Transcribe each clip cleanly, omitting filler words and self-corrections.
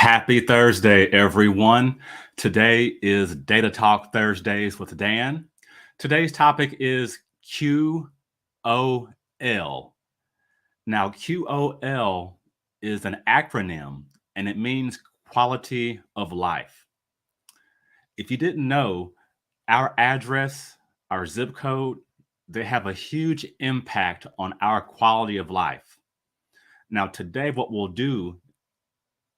Happy Thursday, everyone. Today is Data Talk Thursdays with Dan. Today's topic is QOL. Now, QOL is an acronym and it means quality of life. If you didn't know, our address, our zip code, they have a huge impact on our quality of life. Now, today, what we'll do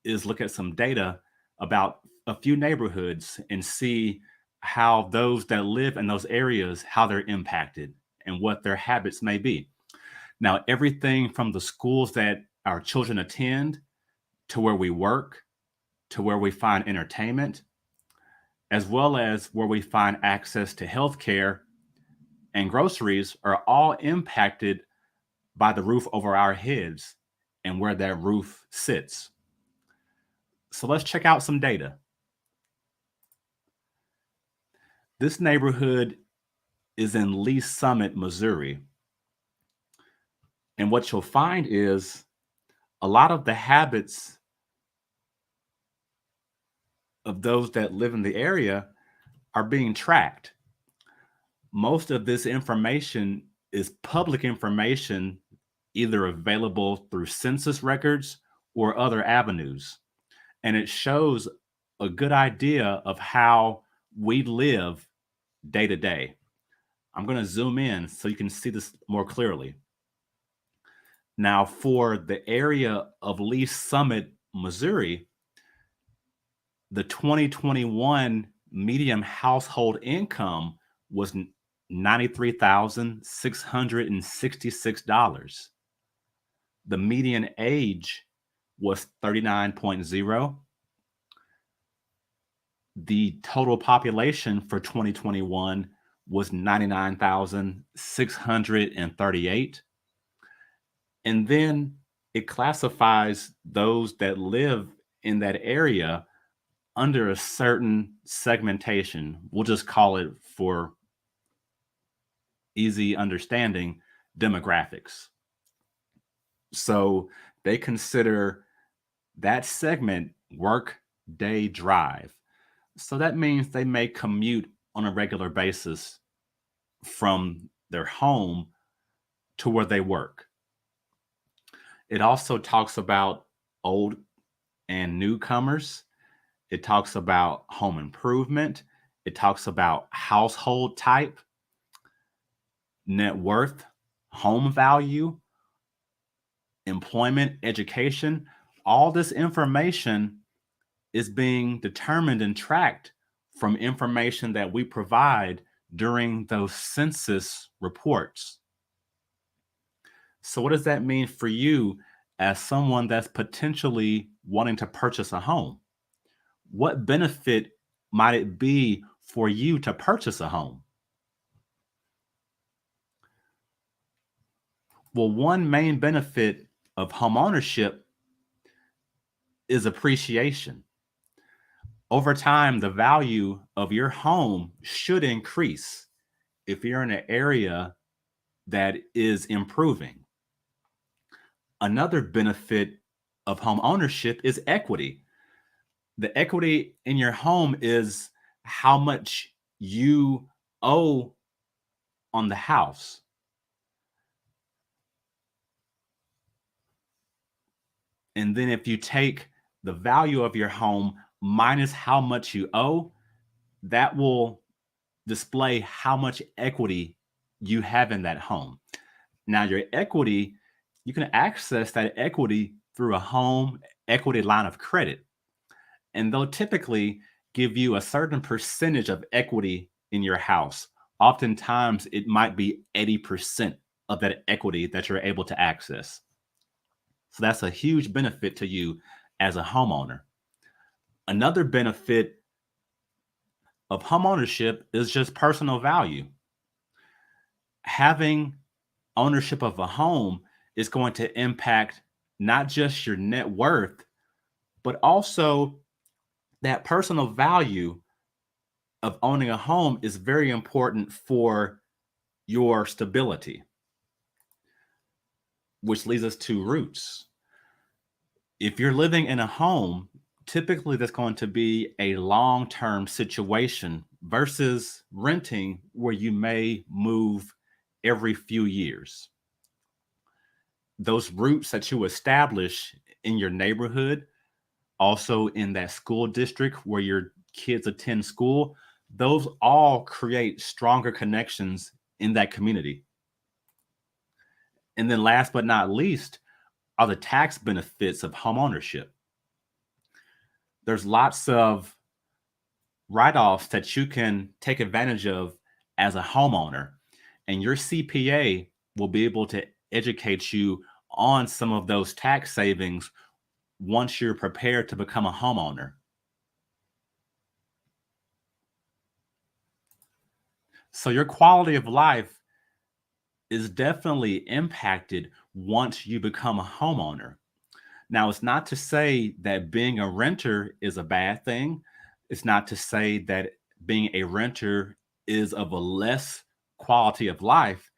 is look at some data about a few neighborhoods and see how those that live in those areas, how they're impacted and what their habits may be. Now, everything from the schools that our children attend to where we work, to where we find entertainment, as well as where we find access to healthcare and groceries are all impacted by the roof over our heads and where that roof sits. So let's check out some data. This neighborhood is in Lee Summit, Missouri. And what you'll find is a lot of the habits of those that live in the area are being tracked. Most of this information is public information, either available through census records or other avenues. And it shows a good idea of how we live day to day. I'm going to zoom in so you can see this more clearly. Now, for the area of Lee Summit, Missouri, the 2021 median household income was $93,666. The median age was 39.0. The total population for 2021 was 99,638. And then it classifies those that live in that area under a certain segmentation. We'll just call it, for easy understanding, demographics. So they consider that segment work, day, drive. So that means they may commute on a regular basis from their home to where they work. It also talks about old and newcomers. It talks about home improvement. It talks about household type, net worth, home value, employment, education. All this information is being determined and tracked from information that we provide during those census reports. So what does that mean for you as someone that's potentially wanting to purchase a home? What benefit might it be for you to purchase a home? Well, one main benefit of home ownership is appreciation. Over time, the value of your home should increase if you're in an area that is improving. Another benefit of home ownership is equity. The equity in your home is how much you owe on the house. And then if you take the value of your home minus how much you owe, that will display how much equity you have in that home. Now, your equity, you can access that equity through a home equity line of credit. And they'll typically give you a certain percentage of equity in your house. Oftentimes, it might be 80% of that equity that you're able to access. So that's a huge benefit to you as a homeowner. Another benefit of homeownership is just personal value. Having ownership of a home is going to impact not just your net worth, but also that personal value of owning a home is very important for your stability, which leads us to roots. If you're living in a home, typically that's going to be a long-term situation versus renting where you may move every few years. Those roots that you establish in your neighborhood, also in that school district where your kids attend school, those all create stronger connections in that community. And then last but not least are the tax benefits of homeownership. There's lots of write-offs that you can take advantage of as a homeowner, and your CPA will be able to educate you on some of those tax savings once you're prepared to become a homeowner. So your quality of life is definitely impacted once you become a homeowner. Now, it's not to say that being a renter is a bad thing. It's not to say that being a renter is of a less quality of life.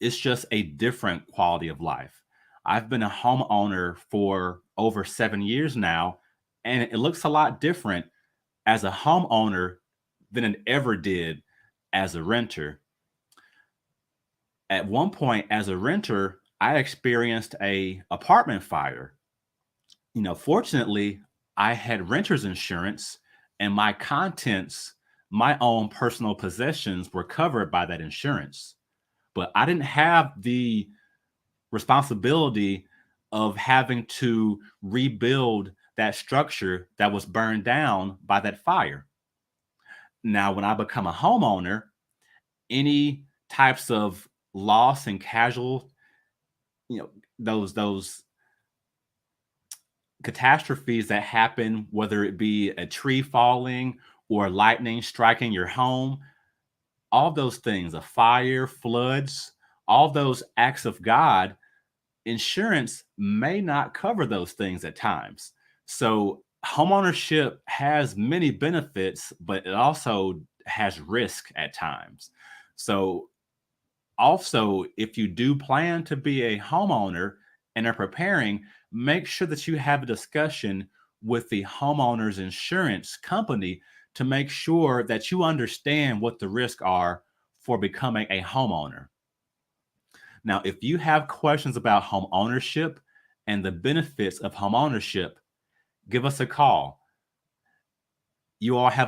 It's just a different quality of life. I've been a homeowner for over 7 years now, and it looks a lot different as a homeowner than it ever did as a renter. At one point, as a renter, I experienced a apartment fire. Fortunately, I had renter's insurance and my contents, my own personal possessions were covered by that insurance. But I didn't have the responsibility of having to rebuild that structure that was burned down by that fire. Now, when I become a homeowner, any types of loss and casual, you know, those catastrophes that happen, whether it be a tree falling or lightning striking your home, all those things, a fire, floods, all those acts of God, insurance may not cover those things at times. So, homeownership has many benefits, but it also has risk at times. So, also, if you do plan to be a homeowner and are preparing, make sure that you have a discussion with the homeowner's insurance company to make sure that you understand what the risks are for becoming a homeowner. Now, if you have questions about home ownership and the benefits of home ownership, give us a call. You all have